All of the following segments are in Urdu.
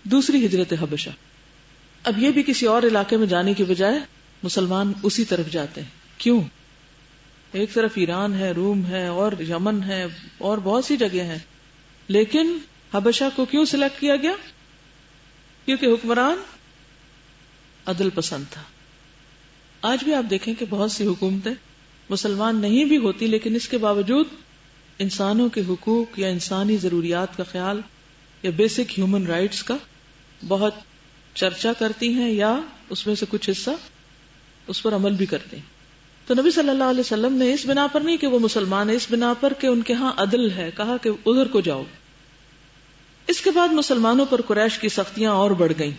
دوسری ہجرت حبشہ. اب یہ بھی کسی اور علاقے میں جانے کی بجائے مسلمان اسی طرف جاتے ہیں. کیوں؟ ایک طرف ایران ہے، روم ہے، اور یمن ہے، اور بہت سی جگہ ہیں، لیکن حبشہ کو کیوں سلیکٹ کیا گیا؟ کیونکہ حکمران عدل پسند تھا. آج بھی آپ دیکھیں کہ بہت سی حکومتیں مسلمان نہیں بھی ہوتی، لیکن اس کے باوجود انسانوں کے حقوق یا انسانی ضروریات کا خیال یا بیسک ہیومن رائٹس کا بہت چرچا کرتی ہیں، یا اس میں سے کچھ حصہ اس پر عمل بھی کرتے ہیں. تو نبی صلی اللہ علیہ وسلم نے اس بنا پر نہیں کہ وہ مسلمان ہے، اس بنا پر کہ ان کے ہاں عدل ہے، کہا کہ ادھر کو جاؤ. اس کے بعد مسلمانوں پر قریش کی سختیاں اور بڑھ گئیں،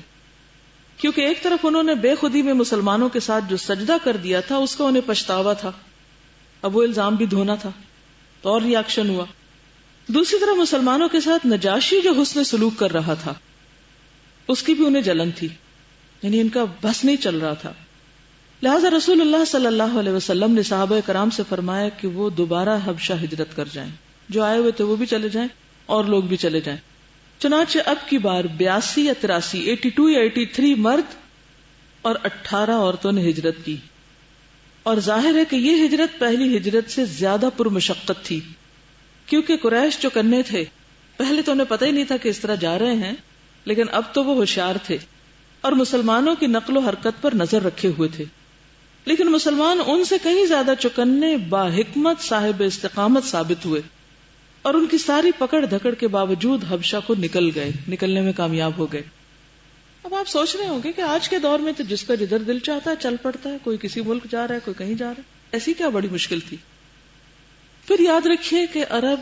کیونکہ ایک طرف انہوں نے بے خودی میں مسلمانوں کے ساتھ جو سجدہ کر دیا تھا اس کا انہیں پچھتاوا تھا، اب وہ الزام بھی دھونا تھا تو اور ری ایکشن ہوا. دوسری طرف مسلمانوں کے ساتھ نجاشی جو حسن سلوک کر رہا تھا اس کی بھی انہیں جلن تھی، یعنی ان کا بس نہیں چل رہا تھا. لہذا رسول اللہ صلی اللہ علیہ وسلم نے صحابہ کرام سے فرمایا کہ وہ دوبارہ حبشہ ہجرت کر جائیں، جو آئے ہوئے تھے وہ بھی چلے جائیں اور لوگ بھی چلے جائیں. چنانچہ اب کی بار 82 یا 83 82 یا 83 مرد اور 18 عورتوں نے ہجرت کی. اور ظاہر ہے کہ یہ ہجرت پہلی ہجرت سے زیادہ پرمشقت تھی، کیونکہ قریش جو کرنے تھے پہلے تو انہیں پتہ ہی نہیں تھا کہ اس طرح جا رہے ہیں، لیکن اب تو وہ ہوشیار تھے اور مسلمانوں کی نقل و حرکت پر نظر رکھے ہوئے تھے. لیکن مسلمان ان سے کہیں زیادہ چوکنے، باحکمت، صاحب استقامت ثابت ہوئے اور ان کی ساری پکڑ دھکڑ کے باوجود حبشہ کو نکلنے میں کامیاب ہو گئے. اب آپ سوچ رہے ہوں گے کہ آج کے دور میں تو جس کا جدھر دل چاہتا ہے چل پڑتا ہے، کوئی کسی ملک جا رہا ہے، کوئی کہیں جا رہا ہے، ایسی کیا بڑی مشکل تھی؟ پھر یاد رکھیے کہ عرب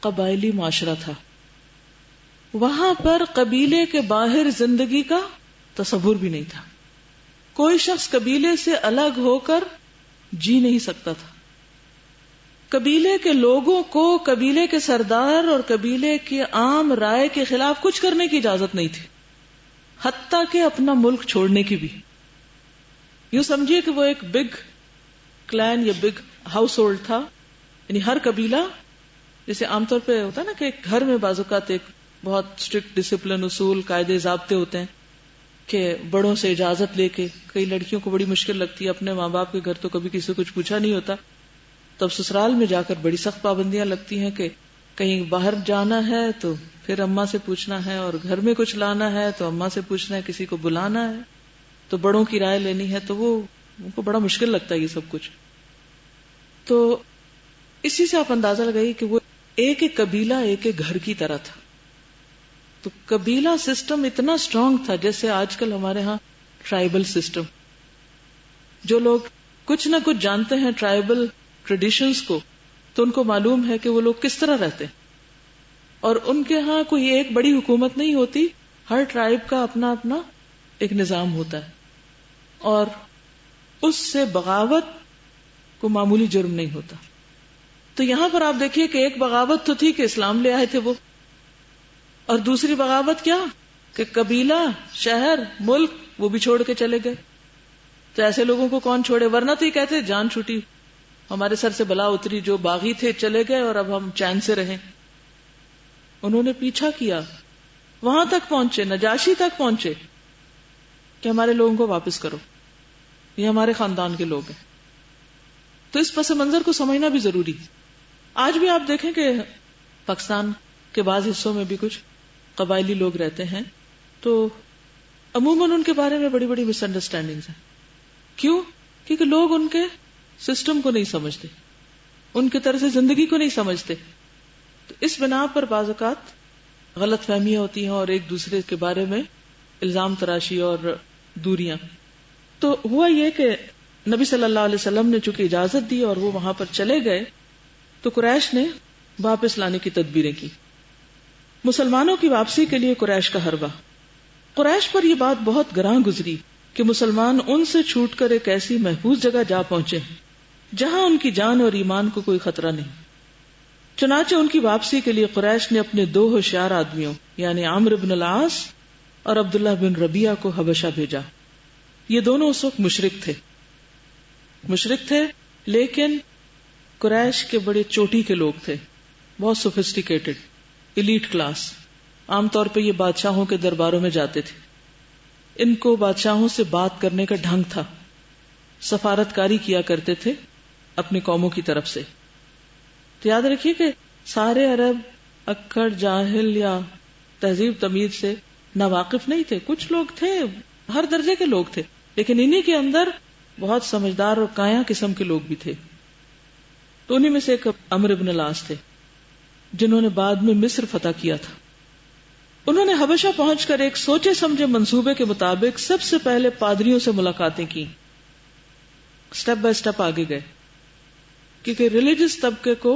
قبائلی معاشرہ تھا، وہاں پر قبیلے کے باہر زندگی کا تصور بھی نہیں تھا. کوئی شخص قبیلے سے الگ ہو کر جی نہیں سکتا تھا. قبیلے کے لوگوں کو قبیلے کے سردار اور قبیلے کی عام رائے کے خلاف کچھ کرنے کی اجازت نہیں تھی، حتیٰ کہ اپنا ملک چھوڑنے کی بھی. یوں سمجھیے کہ وہ ایک بگ کلین یا بگ ہاؤس ہولڈ تھا، یعنی ہر قبیلہ جیسے عام طور پہ ہوتا ہے نا کہ ایک گھر میں بعض اوقات ایک بہت اسٹرکٹ ڈسپلن، اصول، قاعدے، ضابطے ہوتے ہیں کہ بڑوں سے اجازت لے کے. کئی لڑکیوں کو بڑی مشکل لگتی ہے، اپنے ماں باپ کے گھر تو کبھی کسی سے کچھ پوچھا نہیں ہوتا، تب سسرال میں جا کر بڑی سخت پابندیاں لگتی ہیں کہ کہیں باہر جانا ہے تو پھر اماں سے پوچھنا ہے، اور گھر میں کچھ لانا ہے تو اماں سے پوچھنا ہے، کسی کو بلانا ہے تو بڑوں کی رائے لینی ہے، تو وہ ان کو بڑا مشکل لگتا ہے یہ سب کچھ. تو اسی سے آپ اندازہ لگائیے کہ وہ ایک ایک قبیلہ ایک ایک گھر کی طرح تھا. تو قبیلہ سسٹم اتنا اسٹرانگ تھا، جیسے آج کل ہمارے ہاں ٹرائبل سسٹم. جو لوگ کچھ نہ کچھ جانتے ہیں ٹرائبل ٹریڈیشنز کو، تو ان کو معلوم ہے کہ وہ لوگ کس طرح رہتے ہیں، اور ان کے ہاں کوئی ایک بڑی حکومت نہیں ہوتی، ہر ٹرائب کا اپنا اپنا ایک نظام ہوتا ہے، اور اس سے بغاوت کو معمولی جرم نہیں ہوتا. تو یہاں پر آپ دیکھیے کہ ایک بغاوت تو تھی کہ اسلام لے آئے تھے وہ، اور دوسری بغاوت کیا کہ قبیلہ، شہر، ملک وہ بھی چھوڑ کے چلے گئے. تو ایسے لوگوں کو کون چھوڑے؟ ورنہ تو یہ کہتے جان چھوٹی، ہمارے سر سے بلا اتری، جو باغی تھے چلے گئے اور اب ہم چین سے رہیں. انہوں نے پیچھا کیا، وہاں تک پہنچے، نجاشی تک پہنچے کہ ہمارے لوگوں کو واپس کرو، یہ ہمارے خاندان کے لوگ ہیں. تو اس پس منظر کو سمجھنا بھی ضروری. آج بھی آپ دیکھیں کہ پاکستان کے بعض حصوں میں بھی کچھ قبائلی لوگ رہتے ہیں، تو عموماً ان کے بارے میں بڑی بڑی مس انڈرسٹینڈنگز ہیں. کیوں؟ کیونکہ لوگ ان کے سسٹم کو نہیں سمجھتے، ان کے طرز زندگی کو نہیں سمجھتے. تو اس بنا پر بعض اوقات غلط فہمیاں ہوتی ہیں اور ایک دوسرے کے بارے میں الزام تراشی اور دوریاں. تو ہوا یہ کہ نبی صلی اللہ علیہ وسلم نے چونکہ اجازت دی اور وہ وہاں پر چلے گئے، تو قریش نے واپس لانے کی تدبیریں کی. مسلمانوں کی واپسی کے لیے قریش کا حربہ. قریش پر یہ بات بہت گراں گزری کہ مسلمان ان سے چھوٹ کر ایک ایسی محفوظ جگہ جا پہنچے جہاں ان کی جان اور ایمان کو کوئی خطرہ نہیں. چنانچہ ان کی واپسی کے لیے قریش نے اپنے 2 ہوشیار آدمیوں یعنی عمرو بن العاص اور عبداللہ بن ربیعہ کو حبشہ بھیجا. یہ دونوں اس وقت مشرک تھے لیکن قریش کے بڑے چوٹی کے لوگ تھے، بہت سوفسٹیکیٹڈ، ایلیٹ کلاس. عام طور پہ یہ بادشاہوں کے درباروں میں جاتے تھے. ان کو بادشاہوں سے بات کرنے کا ڈھنگ تھا. سفارتکاری کیا کرتے تھے اپنی قوموں کی طرف سے. تو یاد رکھیے کہ سارے عرب اکڑ جاہل یا تہذیب تمیز سے ناواقف نہیں تھے. کچھ لوگ تھے، ہر درجے کے لوگ تھے، لیکن انہی کے اندر بہت سمجھدار اور کایا قسم کے لوگ بھی تھے. تو انہی میں سے ایک عمرو بن العاص تھے جنہوں نے بعد میں مصر فتح کیا تھا. انہوں نے حبشہ پہنچ کر ایک سوچے سمجھے منصوبے کے مطابق سب سے پہلے پادریوں سے ملاقاتیں کی. سٹیپ بائی سٹیپ آگے گئے کیونکہ ریلیجس طبقے کو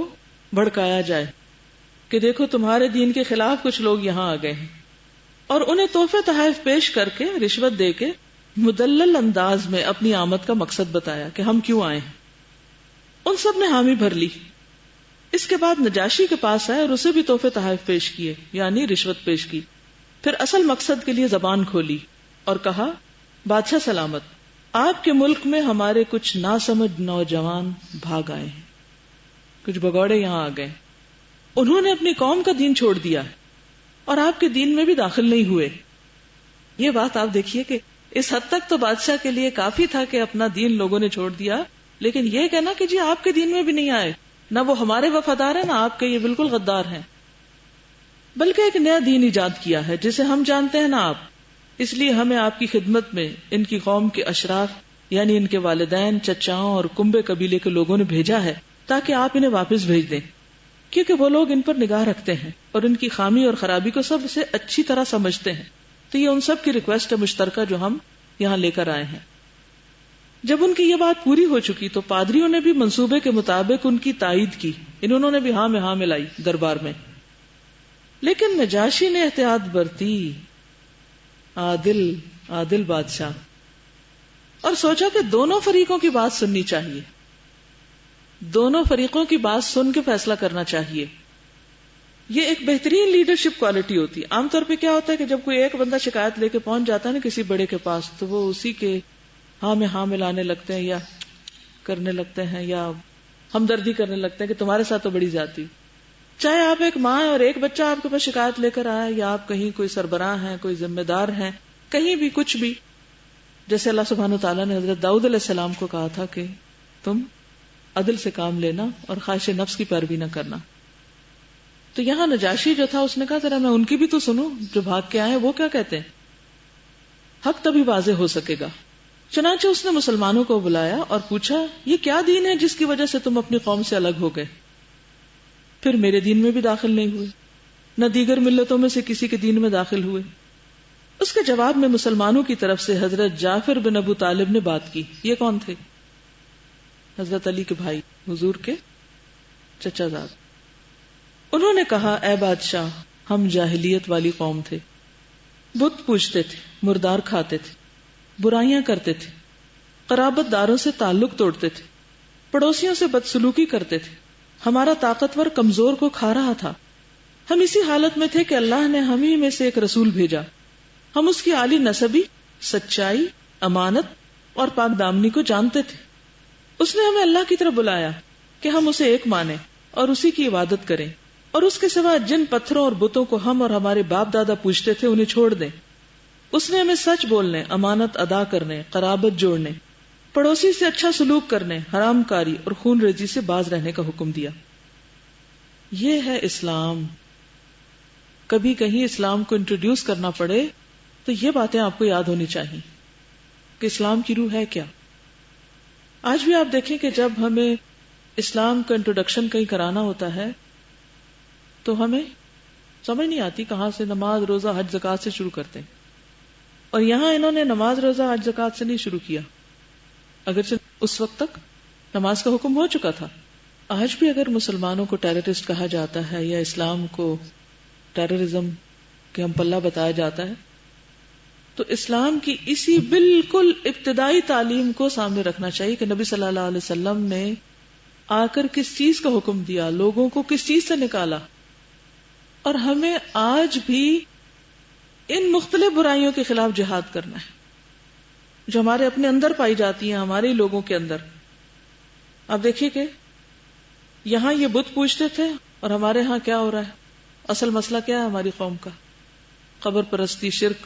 بھڑکایا جائے کہ دیکھو تمہارے دین کے خلاف کچھ لوگ یہاں آ گئے ہیں، اور انہیں تحفے تحائف پیش کر کے رشوت دے کے مدلل انداز میں اپنی آمد کا مقصد بتایا کہ ہم کیوں آئے ہیں. ان سب نے حامی بھر لی. اس کے بعد نجاشی کے پاس آئے اور اسے بھی تحفے تحائف پیش کیے، یعنی رشوت پیش کی. پھر اصل مقصد کے لیے زبان کھولی اور کہا، بادشاہ سلامت، آپ کے ملک میں ہمارے کچھ ناسمجھ نوجوان بھاگ آئے ہیں، کچھ بگوڑے یہاں آ گئے. انہوں نے اپنی قوم کا دین چھوڑ دیا اور آپ کے دین میں بھی داخل نہیں ہوئے. یہ بات آپ دیکھیے کہ اس حد تک تو بادشاہ کے لیے کافی تھا کہ اپنا دین لوگوں نے چھوڑ دیا، لیکن یہ کہنا کہ جی آپ کے دین میں بھی نہیں آئے، نہ وہ ہمارے وفادار ہیں نہ آپ کے، یہ بالکل غدار ہیں. بلکہ ایک نیا دین ایجاد کیا ہے جسے ہم جانتے ہیں نہ آپ، اس لیے ہمیں آپ کی خدمت میں ان کی قوم کے اشراف یعنی ان کے والدین، چچاؤں اور کنبے قبیلے کے لوگوں نے بھیجا ہے تاکہ آپ انہیں واپس بھیج دیں، کیونکہ وہ لوگ ان پر نگاہ رکھتے ہیں اور ان کی خامی اور خرابی کو سب سے اچھی طرح سمجھتے ہیں. تو یہ ان سب کی ریکویسٹ ہے مشترکہ جو ہم یہاں لے کر آئے ہیں. جب ان کی یہ بات پوری ہو چکی تو پادریوں نے بھی منصوبے کے مطابق ان کی تائید کی، انہوں نے بھی ہاں میں ہاں ملائی دربار میں. لیکن نجاشی نے احتیاط برتی، عادل بادشاہ، اور سوچا کہ دونوں فریقوں کی بات سننی چاہیے، دونوں فریقوں کی بات سن کے فیصلہ کرنا چاہیے. یہ ایک بہترین لیڈرشپ کوالٹی ہوتی ہے. عام طور پہ کیا ہوتا ہے کہ جب کوئی ایک بندہ شکایت لے کے پہنچ جاتا ہے نا کسی بڑے کے پاس، تو وہ اسی کے ہاں میں ہاں ملانے لگتے ہیں یا کرنے لگتے ہیں یا ہمدردی کرنے لگتے ہیں کہ تمہارے ساتھ تو بڑی زیادتی. چاہے آپ ایک ماں ہیں اور ایک بچہ آپ کے پاس شکایت لے کر آئے، یا آپ کہیں کوئی سربراہ ہیں، کوئی ذمہ دار ہیں، کہیں بھی کچھ بھی، جیسے اللہ سبحانہ وتعالیٰ نے حضرت داؤد علیہ السلام کو کہا تھا کہ تم عدل سے کام لینا اور خواہش نفس کی پیروی نہ کرنا. تو یہاں نجاشی جو تھا اس نے کہا ذرا میں ان کی بھی تو سنوں، جو بھاگ کے آئے وہ کیا کہتے ہیں، حق تبھی واضح ہو سکے گا. چنانچہ اس نے مسلمانوں کو بلایا اور پوچھا، یہ کیا دین ہے جس کی وجہ سے تم اپنی قوم سے الگ ہو گئے؟ پھر میرے دین میں بھی داخل نہیں ہوئے، نہ دیگر ملتوں میں سے کسی کے دین میں داخل ہوئے. اس کے جواب میں مسلمانوں کی طرف سے حضرت جعفر بن ابو طالب نے بات کی. یہ کون تھے؟ حضرت علی کے بھائی، حضور کے چچا زاد. انہوں نے کہا، اے بادشاہ، ہم جاہلیت والی قوم تھے، بت پوجتے تھے، مردار کھاتے تھے، برائیاں کرتے تھے، قرابت داروں سے تعلق توڑتے تھے، پڑوسیوں سے بدسلوکی کرتے تھے، ہمارا طاقتور کمزور کو کھا رہا تھا. ہم اسی حالت میں تھے کہ اللہ نے ہم ہی میں سے ایک رسول بھیجا. ہم اس کی عالی نسبی، سچائی، امانت اور پاک دامنی کو جانتے تھے. اس نے ہمیں اللہ کی طرف بلایا کہ ہم اسے ایک مانیں اور اسی کی عبادت کریں، اور اس کے سوا جن پتھروں اور بتوں کو ہم اور ہمارے باپ دادا پوجتے تھے انہیں چھوڑ دیں. اس نے ہمیں سچ بولنے، امانت ادا کرنے، قرابت جوڑنے، پڑوسی سے اچھا سلوک کرنے، حرام کاری اور خون ریزی سے باز رہنے کا حکم دیا. یہ ہے اسلام. کبھی کہیں اسلام کو انٹروڈیوس کرنا پڑے تو یہ باتیں آپ کو یاد ہونی چاہیے کہ اسلام کی روح ہے کیا. آج بھی آپ دیکھیں کہ جب ہمیں اسلام کا انٹروڈکشن کہیں کرانا ہوتا ہے تو ہمیں سمجھ نہیں آتی کہاں سے نماز، روزہ، حج، زکوٰۃ سے شروع کرتے ہیں. اور یہاں انہوں نے نماز، روزہ، حج، زکوٰۃ سے نہیں شروع کیا، اگرچہ اس وقت تک نماز کا حکم ہو چکا تھا. آج بھی اگر مسلمانوں کو ٹیررسٹ کہا جاتا ہے یا اسلام کو ٹیررزم کے ہم پلہ بتایا جاتا ہے تو اسلام کی اسی بالکل ابتدائی تعلیم کو سامنے رکھنا چاہیے کہ نبی صلی اللہ علیہ وسلم نے آ کر کس چیز کا حکم دیا، لوگوں کو کس چیز سے نکالا. اور ہمیں آج بھی ان مختلف برائیوں کے خلاف جہاد کرنا ہے جو ہمارے اپنے اندر پائی جاتی ہیں، ہمارے لوگوں کے اندر. آپ دیکھیے کہ یہاں یہ بت پوجتے تھے اور ہمارے ہاں کیا ہو رہا ہے. اصل مسئلہ کیا ہے ہماری قوم کا؟ قبر پرستی، شرک،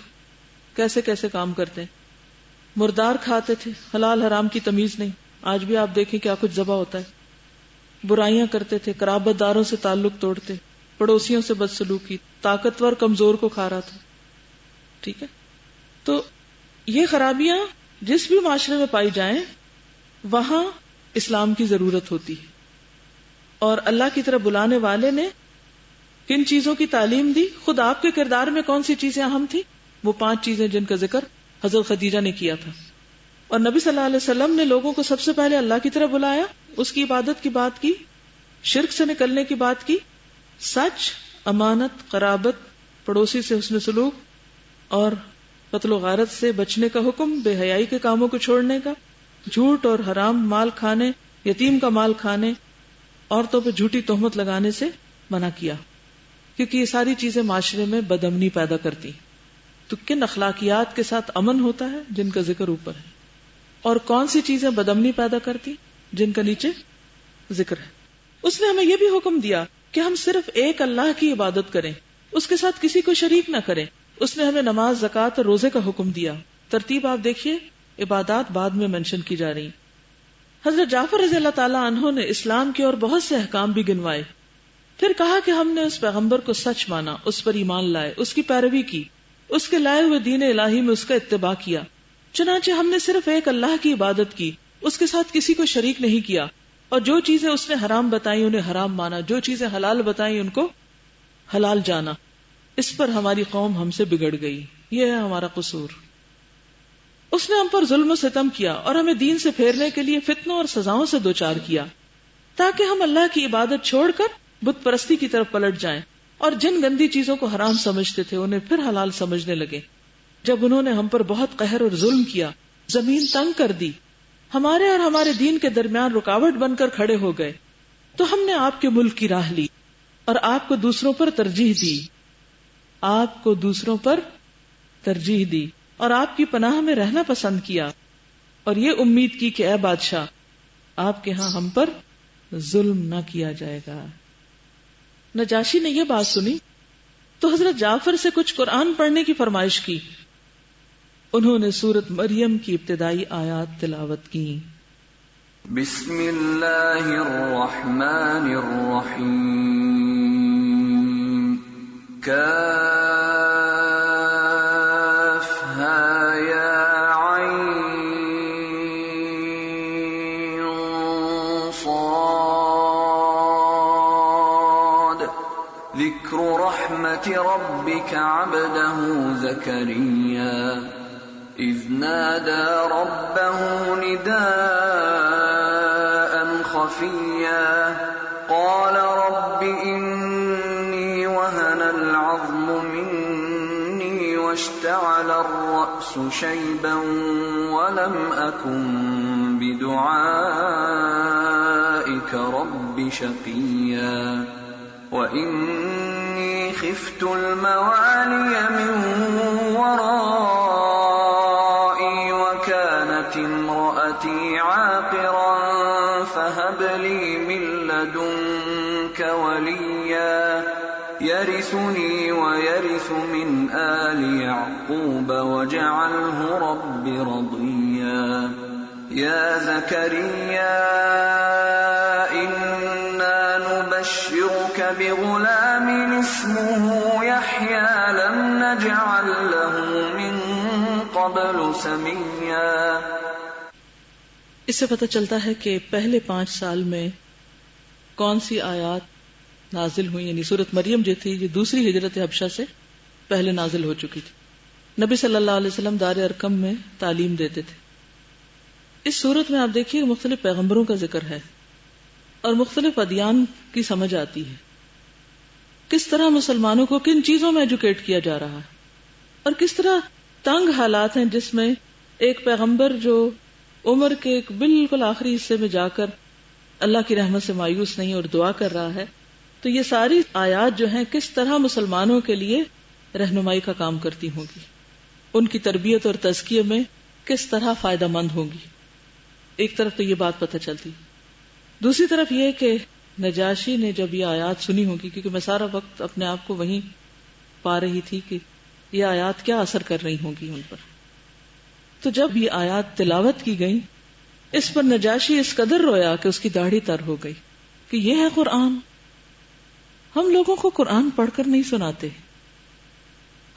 کیسے کیسے کام کرتے ہیں. مردار کھاتے تھے، حلال حرام کی تمیز نہیں. آج بھی آپ دیکھیں کیا کچھ ذبح ہوتا ہے. برائیاں کرتے تھے، قرابت داروں سے تعلق توڑتے، پڑوسیوں سے بدسلوکی، طاقتور کمزور کو کھا رہا تھا. ٹھیک ہے، تو یہ خرابیاں جس بھی معاشرے میں پائی جائیں وہاں اسلام کی ضرورت ہوتی ہے. اور اللہ کی طرف بلانے والے نے کن چیزوں کی تعلیم دی؟ خود آپ کے کردار میں کون سی چیزیں اہم تھی؟ وہ 5 چیزیں جن کا ذکر حضرت خدیجہ نے کیا تھا. اور نبی صلی اللہ علیہ وسلم نے لوگوں کو سب سے پہلے اللہ کی طرف بلایا، اس کی عبادت کی بات کی، شرک سے نکلنے کی بات کی، سچ، امانت، قرابت، پڑوسی سے حسن سلوک اور قتل و غارت سے بچنے کا حکم، بے حیائی کے کاموں کو چھوڑنے کا، جھوٹ اور حرام مال کھانے، یتیم کا مال کھانے، عورتوں پہ جھوٹی تہمت لگانے سے منع کیا، کیونکہ یہ ساری چیزیں معاشرے میں بدامنی پیدا کرتی. تو کن اخلاقیات کے ساتھ امن ہوتا ہے جن کا ذکر اوپر ہے، اور کون سی چیزیں بدامنی پیدا کرتی جن کا نیچے ذکر ہے. اس نے ہمیں یہ بھی حکم دیا کہ ہم صرف ایک اللہ کی عبادت کریں، اس کے ساتھ کسی کو شریک نہ کریں. اس نے ہمیں نماز، زکوٰۃ اور روزے کا حکم دیا. ترتیب آپ دیکھیے، عبادات بعد میں منشن کی جا رہی. حضرت جعفر رضی اللہ تعالیٰ عنہ نے اسلام کے اور بہت سے احکام بھی گنوائے. پھر کہا کہ ہم نے اس پیغمبر کو سچ مانا، اس پر ایمان لائے، اس کی پیروی کی، اس کے لائے ہوئے دین الہی میں اس کا اتباع کیا. چنانچہ ہم نے صرف ایک اللہ کی عبادت کی، اس کے ساتھ کسی کو شریک نہیں کیا، اور جو چیزیں اس نے حرام بتائیں انہیں حرام مانا، جو چیزیں حلال بتائیں ان کو حلال جانا. اس پر ہماری قوم ہم سے بگڑ گئی، یہ ہے ہمارا قصور. اس نے ہم پر ظلم و ستم کیا اور ہمیں دین سے پھیرنے کے لیے فتنوں اور سزاؤں سے دوچار کیا، تاکہ ہم اللہ کی عبادت چھوڑ کر بت پرستی کی طرف پلٹ جائیں، اور جن گندی چیزوں کو حرام سمجھتے تھے انہیں پھر حلال سمجھنے لگے. جب انہوں نے ہم پر بہت قہر اور ظلم کیا، زمین تنگ کر دی، ہمارے اور ہمارے دین کے درمیان رکاوٹ بن کر کھڑے ہو گئے، تو ہم نے آپ کے ملک کی راہ لی اور آپ کو دوسروں پر ترجیح دی، آپ کو دوسروں پر ترجیح دی اور آپ کی پناہ میں رہنا پسند کیا، اور یہ امید کی کہ اے بادشاہ آپ کے ہاں ہم پر ظلم نہ کیا جائے گا. نجاشی نے یہ بات سنی تو حضرت جعفر سے کچھ قرآن پڑھنے کی فرمائش کی. انہوں نے سورۃ مریم کی ابتدائی آیات تلاوت کی. بسم اللہ الرحمن الرحیم. ذکر رحمت ربک عبده زکریا اذ نادى ربه نداء خفیا قال رب إني وهن العظم مني واشتعل الرأس شيبا ولم أكن بدعائك رب شقيا وإني خفت الموالي من ورائي وكانت امرأتي عاقرا فهب لي من لدنك وليا يرثني ويرث من آل يعقوب واجعله رب رضيا يا زكريا إنا نبشرك بغلام اسمه يحيى لم نجعل له من قبل سميا. اس سے پتہ چلتا ہے کہ پہلے 5 سال میں کون سی آیات نازل ہوئی، یعنی سورۃ مریم جو تھی یہ دوسری ہجرت حبشہ سے پہلے نازل ہو چکی تھی. نبی صلی اللہ علیہ وسلم دار ارقم میں تعلیم دیتے تھے. اس سورت میں آپ دیکھیے مختلف پیغمبروں کا ذکر ہے اور مختلف ادیان کی سمجھ آتی ہے، کس طرح مسلمانوں کو کن چیزوں میں ایجوکیٹ کیا جا رہا ہے، اور کس طرح تنگ حالات ہیں جس میں ایک پیغمبر جو عمر کے ایک بالکل آخری حصے میں جا کر اللہ کی رحمت سے مایوس نہیں اور دعا کر رہا ہے. تو یہ ساری آیات جو ہیں کس طرح مسلمانوں کے لیے رہنمائی کا کام کرتی ہوں گی، ان کی تربیت اور تزکیے میں کس طرح فائدہ مند ہوں گی. ایک طرف تو یہ بات پتہ چلتی، دوسری طرف یہ کہ نجاشی نے جب یہ آیات سنی ہوگی، کیونکہ میں سارا وقت اپنے آپ کو وہیں پا رہی تھی کہ یہ آیات کیا اثر کر رہی ہوں گی ان پر. تو جب یہ آیات تلاوت کی گئی اس پر نجاشی اس قدر رویا کہ اس کی داڑھی تر ہو گئی کہ یہ ہے قرآن. ہم لوگوں کو قرآن پڑھ کر نہیں سناتے،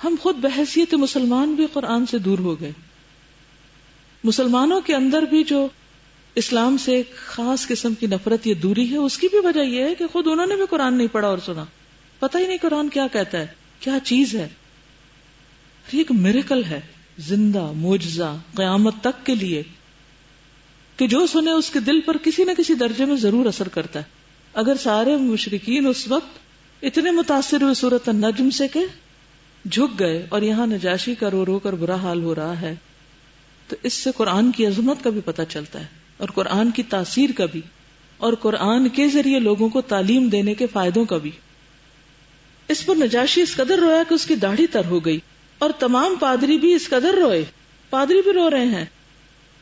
ہم خود بحیثیت مسلمان بھی قرآن سے دور ہو گئے. مسلمانوں کے اندر بھی جو اسلام سے ایک خاص قسم کی نفرت یا دوری ہے، اس کی بھی وجہ یہ ہے کہ خود انہوں نے بھی قرآن نہیں پڑھا اور سنا، پتہ ہی نہیں قرآن کیا کہتا ہے، کیا چیز ہے. یہ ایک میریکل ہے، زندہ معجزہ قیامت تک کے لیے، کہ جو سنے اس کے دل پر کسی نہ کسی درجے میں ضرور اثر کرتا ہے. اگر سارے مشرکین اس وقت اتنے متاثر ہوئے سورۃ النجم سے کہ جھک گئے، اور یہاں نجاشی کا رو رو کر برا حال ہو رہا ہے، تو اس سے قرآن کی عظمت کا بھی پتہ چلتا ہے، اور قرآن کی تاثیر کا بھی، اور قرآن کے ذریعے لوگوں کو تعلیم دینے کے فائدوں کا بھی. اس پر نجاشی اس قدر رویا کہ اس کی داڑھی تر ہو گئی، اور تمام پادری بھی اس قدر روئے، پادری بھی رو رہے ہیں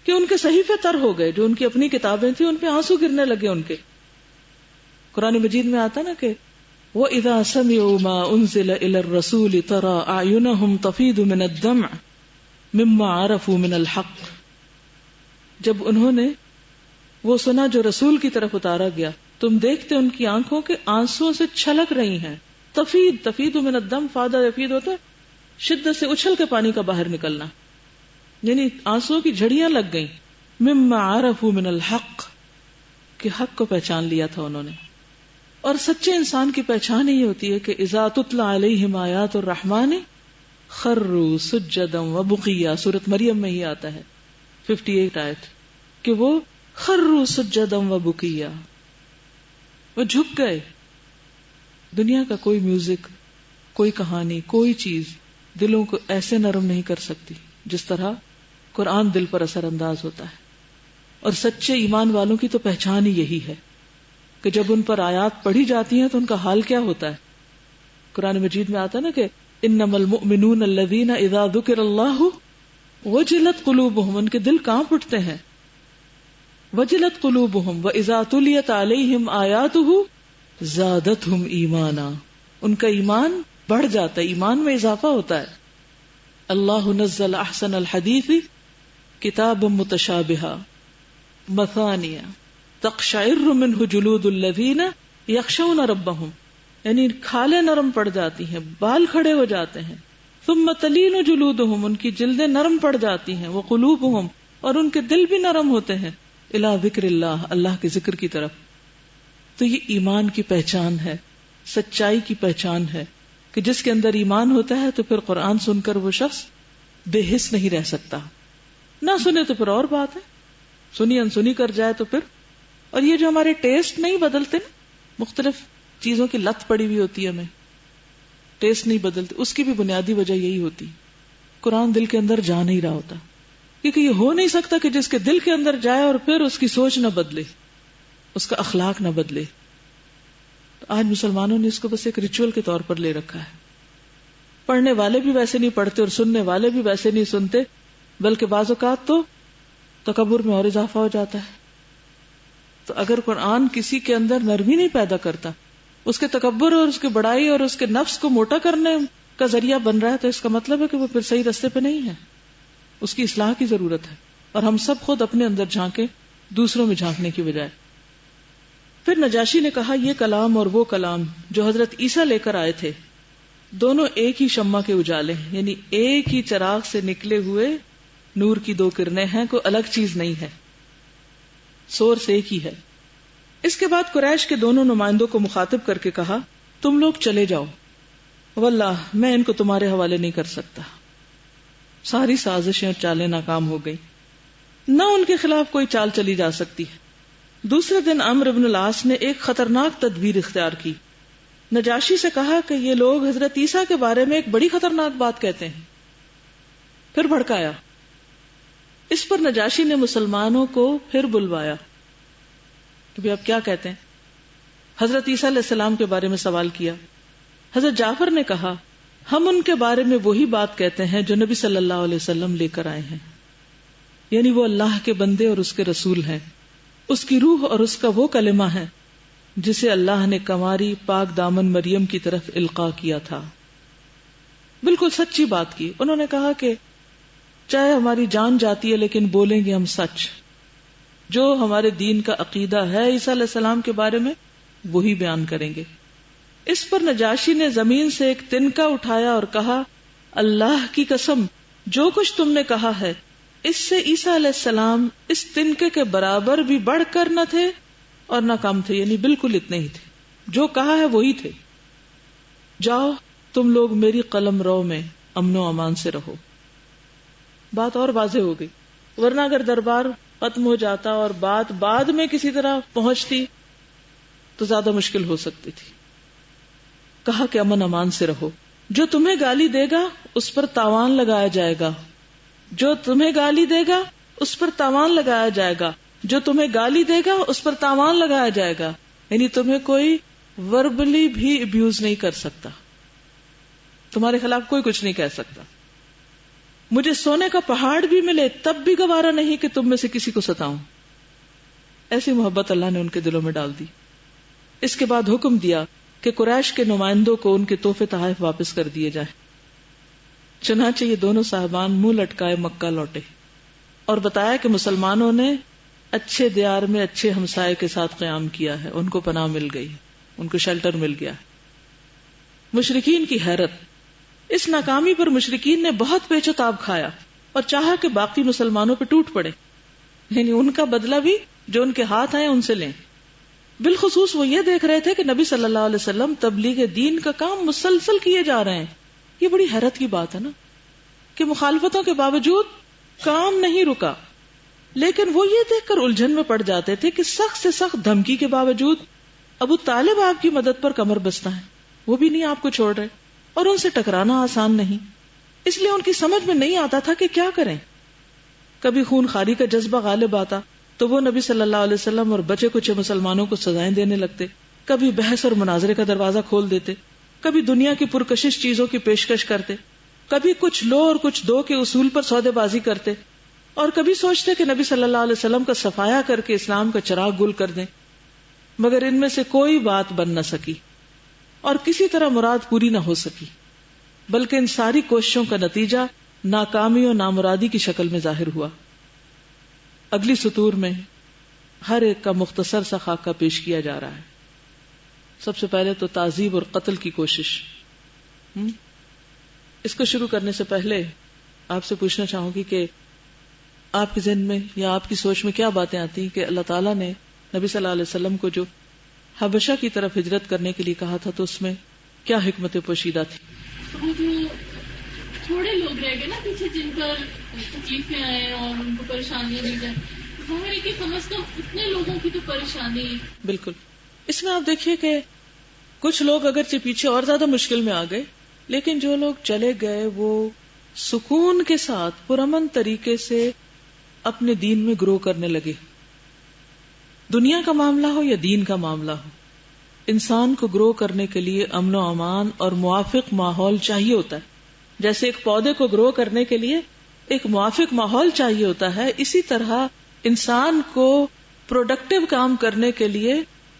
کہ ان کے صحیفے تر ہو گئے، جو ان کی اپنی کتابیں تھیں ان پہ آنسو گرنے لگے ان کے. قرآن مجید میں آتا نا کہ وَإِذَا سَمِعُوا مَا أُنزِلَ إِلَى الرَّسُولِ تَرَى أَعْيُنَهُمْ تَفِيضُ مِنَ الدَّمْعِ مِمَّا عَرَفُوا مِنَ الْحَقِّ. جب انہوں نے وہ سنا جو رسول کی طرف اتارا گیا، تم دیکھتے ان کی آنکھوں کے آنسوں سے چھلک رہی ہیں. تفید من الدم، فادہ یفید ہوتا ہے شدت سے اچھل کے پانی کا باہر نکلنا، یعنی آنسوں کی جھڑیاں لگ گئیں. مما عرفوا من الحق، کہ حق کو پہچان لیا تھا انہوں نے. اور سچے انسان کی پہچان ہی ہوتی ہے کہ اذا تتلی علیہم آیات الرحمن خروا سجدا وبقیا. سورۃ مریم میں ہی آتا ہے 58 آیت کہ وہ خروا سجدا وبقیا، وہ جھک گئے. دنیا کا کوئی میوزک، کوئی کہانی، کوئی چیز دلوں کو ایسے نرم نہیں کر سکتی جس طرح قرآن دل پر اثر انداز ہوتا ہے. اور سچے ایمان والوں کی تو پہچان ہی یہی ہے کہ جب ان پر آیات پڑھی جاتی ہیں تو ان کا حال کیا ہوتا ہے. قرآن مجید میں آتا ہے نا کہ انما المؤمنون الذین اذا ذکر اللہ وجلت قلوبہم، ان کے دل کانپ اٹھتے ہیں. وجلت قلوبہم واذا تلیت علیہم آیاتہ زادتہم ایمانا، ان کا ایمان بڑھ جاتا ہے، ایمان میں اضافہ ہوتا ہے. اللہ نزل احسن الحدیث کتابا متشابہا مثانیہ تقشعر منہ جلود الذین یخشون ربہم، یعنی کھالیں نرم پڑ جاتی ہیں، بال کھڑے ہو جاتے ہیں. ثم تلین جلودہم، ان کی جلدیں نرم پڑ جاتی ہیں. وقلوبہم، اور ان کے دل بھی نرم ہوتے ہیں. الی ذکر اللہ، اللہ کے ذکر کی طرف. تو یہ ایمان کی پہچان ہے، سچائی کی پہچان ہے کہ جس کے اندر ایمان ہوتا ہے تو پھر قرآن سن کر وہ شخص بے حس نہیں رہ سکتا. نہ سنے تو پھر اور بات ہے، سنی انسنی کر جائے تو پھر. اور یہ جو ہمارے ٹیسٹ نہیں بدلتے نا، مختلف چیزوں کی لت پڑی ہوئی ہوتی ہے، ہمیں ٹیسٹ نہیں بدلتے، اس کی بھی بنیادی وجہ یہی ہوتی، قرآن دل کے اندر جا نہیں رہا ہوتا. کیونکہ یہ ہو نہیں سکتا کہ جس کے دل کے اندر جائے اور پھر اس کی سوچ نہ بدلے، اس کا اخلاق نہ بدلے. آج مسلمانوں نے اس کو بس ایک ریچول کے طور پر لے رکھا ہے. پڑھنے والے بھی ویسے نہیں پڑھتے اور سننے والے بھی ویسے نہیں سنتے، بلکہ بعض اوقات تو تکبر میں اور اضافہ ہو جاتا ہے. تو اگر قرآن کسی کے اندر نرمی نہیں پیدا کرتا، اس کے تکبر اور اس کی بڑائی اور اس کے نفس کو موٹا کرنے کا ذریعہ بن رہا ہے، تو اس کا مطلب ہے کہ وہ پھر صحیح رستے پہ نہیں ہے. اس کی اصلاح کی ضرورت ہے، اور ہم سب خود اپنے اندر جھانکیں دوسروں میں جھانکنے کی بجائے. پھر نجاشی نے کہا یہ کلام اور وہ کلام جو حضرت عیسیٰ لے کر آئے تھے دونوں ایک ہی شمع کے اجالے ہیں، یعنی ایک ہی چراغ سے نکلے ہوئے نور کی دو کرنیں ہیں، کوئی الگ چیز نہیں ہے، سورس ایک ہی ہے. اس کے بعد قریش کے دونوں نمائندوں کو مخاطب کر کے کہا تم لوگ چلے جاؤ، واللہ میں ان کو تمہارے حوالے نہیں کر سکتا. ساری سازشیں اور چالیں ناکام ہو گئی، نہ ان کے خلاف کوئی چال چلی جا سکتی ہے. دوسرے دن عمرو بن العاص نے ایک خطرناک تدبیر اختیار کی. نجاشی سے کہا کہ یہ لوگ حضرت عیسیٰ کے بارے میں ایک بڑی خطرناک بات کہتے ہیں. پھر بھڑکایا. اس پر نجاشی نے مسلمانوں کو پھر بلوایا کہ اب کیا کہتے ہیں. حضرت عیسیٰ علیہ السلام کے بارے میں سوال کیا. حضرت جعفر نے کہا ہم ان کے بارے میں وہی بات کہتے ہیں جو نبی صلی اللہ علیہ وسلم لے کر آئے ہیں، یعنی وہ اللہ کے بندے اور اس کے رسول ہیں، اس کی روح اور اس کا وہ کلمہ ہے جسے اللہ نے کنواری پاک دامن مریم کی طرف القا کیا تھا. بالکل سچی بات کی. انہوں نے کہا کہ چاہے ہماری جان جاتی ہے لیکن بولیں گے ہم سچ. جو ہمارے دین کا عقیدہ ہے عیسیٰ علیہ السلام کے بارے میں وہی بیان کریں گے. اس پر نجاشی نے زمین سے ایک تنکا اٹھایا اور کہا اللہ کی قسم جو کچھ تم نے کہا ہے اس سے عیسیٰ علیہ السلام اس تنکے کے برابر بھی بڑھ کر نہ تھے اور نہ کم تھے، یعنی بالکل اتنے ہی تھے. جو کہا ہے وہی تھے. جاؤ تم لوگ میری قلم رو میں امن و امان سے رہو. بات اور واضح ہو گئی، ورنہ اگر دربار ختم ہو جاتا اور بات بعد میں کسی طرح پہنچتی تو زیادہ مشکل ہو سکتی تھی. کہا کہ امن امان سے رہو. جو تمہیں گالی دے گا اس پر تاوان لگایا جائے گا، جو تمہیں گالی دے گا اس پر تاوان لگایا جائے گا، جو تمہیں گالی دے گا اس پر تاوان لگایا جائے گا. یعنی تمہیں کوئی وربلی بھی ابیوز نہیں کر سکتا، تمہارے خلاف کوئی کچھ نہیں کہہ سکتا. مجھے سونے کا پہاڑ بھی ملے تب بھی گوارا نہیں کہ تم میں سے کسی کو ستاؤں. ایسی محبت اللہ نے ان کے دلوں میں ڈال دی. اس کے بعد حکم دیا کہ قریش کے نمائندوں کو ان کے تحفے تحائف واپس کر دیے جائیں. چنانچہ یہ دونوں صاحبان منہ لٹکائے مکہ لوٹے اور بتایا کہ مسلمانوں نے اچھے دیار میں اچھے ہمسائے کے ساتھ قیام کیا ہے، ان کو پناہ مل گئی، ان کو شیلٹر مل گیا. مشرکین کی حیرت. اس ناکامی پر مشرکین نے بہت پیچ و تاب کھایا اور چاہا کہ باقی مسلمانوں پہ ٹوٹ پڑے، یعنی ان کا بدلہ بھی جو ان کے ہاتھ آئے ان سے لیں. بالخصوص وہ یہ دیکھ رہے تھے کہ نبی صلی اللہ علیہ وسلم تبلیغ دین کا کام مسلسل کیے جا رہے ہیں. یہ بڑی حیرت کی بات ہے نا کہ مخالفتوں کے باوجود کام نہیں رکا. لیکن وہ یہ دیکھ کر الجھن میں پڑ جاتے تھے کہ سخت سے سخت دھمکی کے باوجود ابو طالب آپ کی مدد پر کمر بستہ ہیں، وہ بھی نہیں آپ کو چھوڑ رہے اور ان سے ٹکرانا آسان نہیں. اس لیے ان کی سمجھ میں نہیں آتا تھا کہ کیا کریں. کبھی خون خاری کا جذبہ غالب آتا تو وہ نبی صلی اللہ علیہ وسلم اور بچے کچھ مسلمانوں کو سزائیں دینے لگتے، کبھی بحث اور مناظرے کا دروازہ کھول دیتے، کبھی دنیا کی پرکشش چیزوں کی پیشکش کرتے، کبھی کچھ لو اور کچھ دو کے اصول پر سودے بازی کرتے، اور کبھی سوچتے کہ نبی صلی اللہ علیہ وسلم کا صفایا کر کے اسلام کا چراغ گل کر دیں. مگر ان میں سے کوئی بات بن نہ سکی اور کسی طرح مراد پوری نہ ہو سکی، بلکہ ان ساری کوششوں کا نتیجہ ناکامی اور نامرادی کی شکل میں ظاہر ہوا. اگلی سطور میں ہر ایک کا مختصر سا خاکہ پیش کیا جا رہا ہے. سب سے پہلے تو تعذیب اور قتل کی کوشش. اس کو شروع کرنے سے پہلے آپ سے پوچھنا چاہوں گی کہ آپ کے ذہن میں یا آپ کی سوچ میں کیا باتیں آتی کہ اللہ تعالیٰ نے نبی صلی اللہ علیہ وسلم کو جو حبشہ کی طرف ہجرت کرنے کے لیے کہا تھا تو اس میں کیا حکمت پوشیدہ تھی؟ وہ جو تھوڑے لوگ رہ گئے نا پیچھے جن پر تکلیفیں آئے اور ان کو پریشانیاں دی جائیں، ظاہر ہے کہ کم از کم اتنے لوگوں کی تو پریشانی. بالکل. اس میں آپ دیکھیے کہ کچھ لوگ اگرچہ پیچھے اور زیادہ مشکل میں آ گئے، لیکن جو لوگ چلے گئے وہ سکون کے ساتھ پرامن طریقے سے اپنے دین میں گرو کرنے لگے. دنیا کا معاملہ ہو یا دین کا معاملہ ہو، انسان کو گرو کرنے کے لیے امن و امان اور موافق ماحول چاہیے ہوتا ہے. جیسے ایک پودے کو گرو کرنے کے لیے ایک موافق ماحول چاہیے ہوتا ہے، اسی طرح انسان کو پروڈکٹیو کام کرنے کے لیے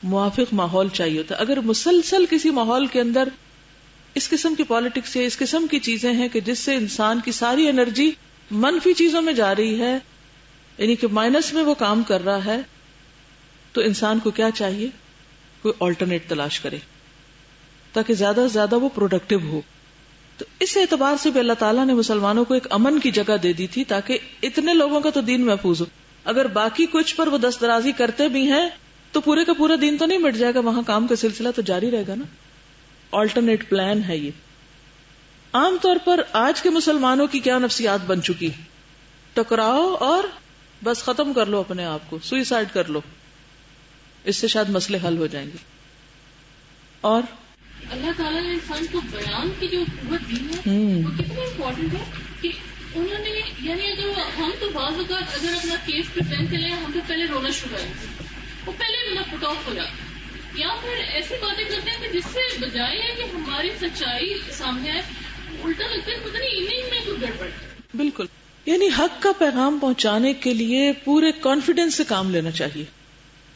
موافق ماحول چاہیے ہوتا ہے. اگر مسلسل کسی ماحول کے اندر اس قسم کی پالیٹکس یا اس قسم کی چیزیں ہیں کہ جس سے انسان کی ساری انرجی منفی چیزوں میں جا رہی ہے، یعنی کہ مائنس میں وہ کام کر رہا ہے، تو انسان کو کیا چاہیے؟ کوئی آلٹرنیٹ تلاش کرے تاکہ زیادہ سے زیادہ وہ پروڈکٹیو ہو. تو اس اعتبار سے بھی اللہ تعالیٰ نے مسلمانوں کو ایک امن کی جگہ دے دی تھی تاکہ اتنے لوگوں کا تو دین محفوظ ہو. اگر باقی کچھ پر وہ دست درازی کرتے بھی ہیں تو پورے کا پورا دین تو نہیں مٹ جائے گا، وہاں کام کا سلسلہ تو جاری رہے گا نا. آلٹرنیٹ پلان ہے یہ. عام طور پر آج کے مسلمانوں کی کیا نفسیات بن چکی؟ ٹکراؤ اور بس ختم کر لو اپنے آپ کو، سوئسائڈ کر لو، اس سے شاید مسئلے حل ہو جائیں گے. اور اللہ تعالیٰ نے انسان کو بیان کی جو قوت دی ہے وہ کتنی امپورٹنٹ ہے کہ انہوں نے، یعنی اگر ہم تو بعض اوقات اگر اپنا کیس پریزنٹ کریں ہم تو پہلے رونا شروع کریں، وہ پہلے میرا پٹ آف ہو جاتا ہے، یا پھر ایسی باتیں کرتے ہیں کہ جس سے بجائے ہے کہ ہماری سچائی سامنے آئے الٹا لگتا ہے پتہ نہیں انہیں میں کوئی گڑبڑ. بالکل. یعنی حق کا پیغام پہنچانے کے لیے پورے کانفیڈنس سے کام لینا چاہیے.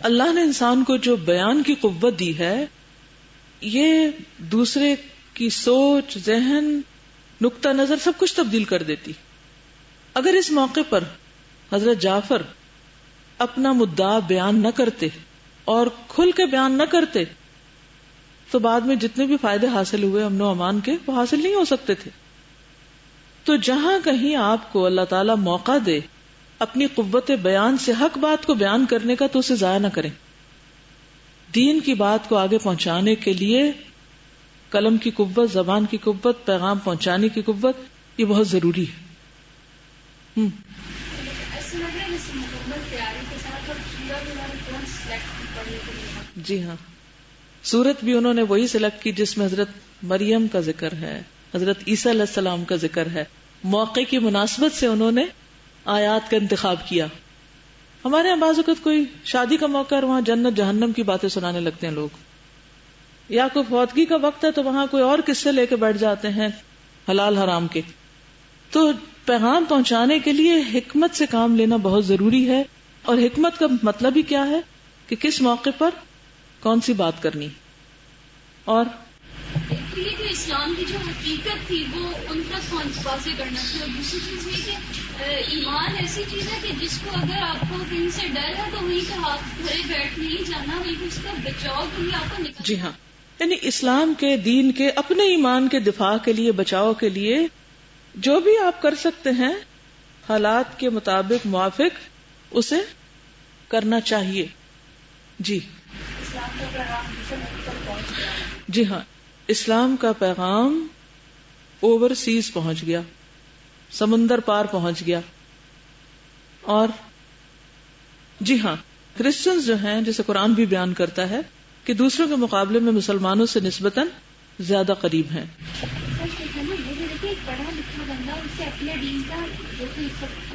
اللہ نے انسان کو جو بیان کی قوت دی ہے، یہ دوسرے کی سوچ، ذہن نقطہ نظر سب کچھ تبدیل کر دیتی. اگر اس موقع پر حضرت جعفر اپنا مدعا بیان نہ کرتے اور کھل کے بیان نہ کرتے تو بعد میں جتنے بھی فائدے حاصل ہوئے امن و امان کے وہ حاصل نہیں ہو سکتے تھے. تو جہاں کہیں آپ کو اللہ تعالیٰ موقع دے اپنی قوت بیان سے حق بات کو بیان کرنے کا تو اسے ضائع نہ کریں. دین کی بات کو آگے پہنچانے کے لیے قلم کی قوت، زبان کی قوت، پیغام پہنچانے کی قوت یہ بہت ضروری ہے. جی ہاں، سورت بھی انہوں نے وہی سلیکٹ کی جس میں حضرت مریم کا ذکر ہے، حضرت عیسیٰ علیہ السلام کا ذکر ہے. موقع کی مناسبت سے انہوں نے آیات کا انتخاب کیا. ہمارے یہاں بعض اوقات کوئی شادی کا موقع ہے، وہاں جنت جہنم کی باتیں سنانے لگتے ہیں لوگ، یا کوئی فوتگی کا وقت ہے تو وہاں کوئی اور قصے لے کے بیٹھ جاتے ہیں حلال حرام کے. تو پیغام پہنچانے کے لیے حکمت سے کام لینا بہت ضروری ہے. اور حکمت کا مطلب ہی کیا ہے کہ کس موقع پر کون سی بات کرنی. اور اسلام کی جو حقیقت تھی وہ ان تک واضح کرنا تھی. اور دوسری چیز یہ کہ ایمان ایسی چیز ہے کہ جس کو اگر آپ کو کہیں سے ڈر ہے تو وہیں پہ ہاتھ دھرے بیٹھ نہیں جانا، وہیں پہ اس کا بچاؤ کے لیے آپ کو نکل. جی ہاں، یعنی اسلام کے دین کے اپنے ایمان کے دفاع کے لیے، بچاؤ کے لیے جو بھی آپ کر سکتے ہیں حالات کے مطابق موافق اسے کرنا چاہیے. جی جی ہاں، اسلام کا پیغام اوورسیز پہنچ گیا، سمندر پار پہنچ گیا. اور جی ہاں، کرسچنز جو ہیں جسے قرآن بھی بیان کرتا ہے کہ دوسروں کے مقابلے میں مسلمانوں سے نسبتاً زیادہ قریب ہیں.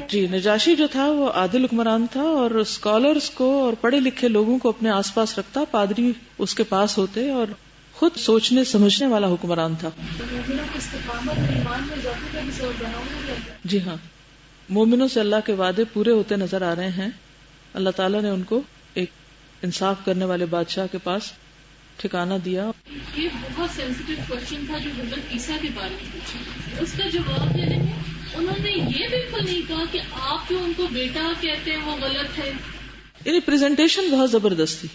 جی، نجاشی جو تھا وہ عادل حکمران تھا اور اسکالرز کو اور پڑھے لکھے لوگوں کو اپنے آس پاس رکھتا، پادری اس کے پاس ہوتے اور خود سوچنے سمجھنے والا حکمران تھا. جی ہاں، مومنوں سے اللہ کے وعدے پورے ہوتے نظر آ رہے ہیں. اللہ تعالیٰ نے ان کو ایک انصاف کرنے والے بادشاہ کے پاس ٹھکانہ دیا. یہ بہت سینسیٹیو کوشچن تھا جو حضرت عیسیٰ کے بارے میں پوچھا. اس کا جواب دینے میں انہوں نے یہ بالکل نہیں کہا کہ آپ جو ان کو بیٹا کہتے ہیں وہ غلط ہے. یعنی پریزنٹیشن بہت زبردست تھی.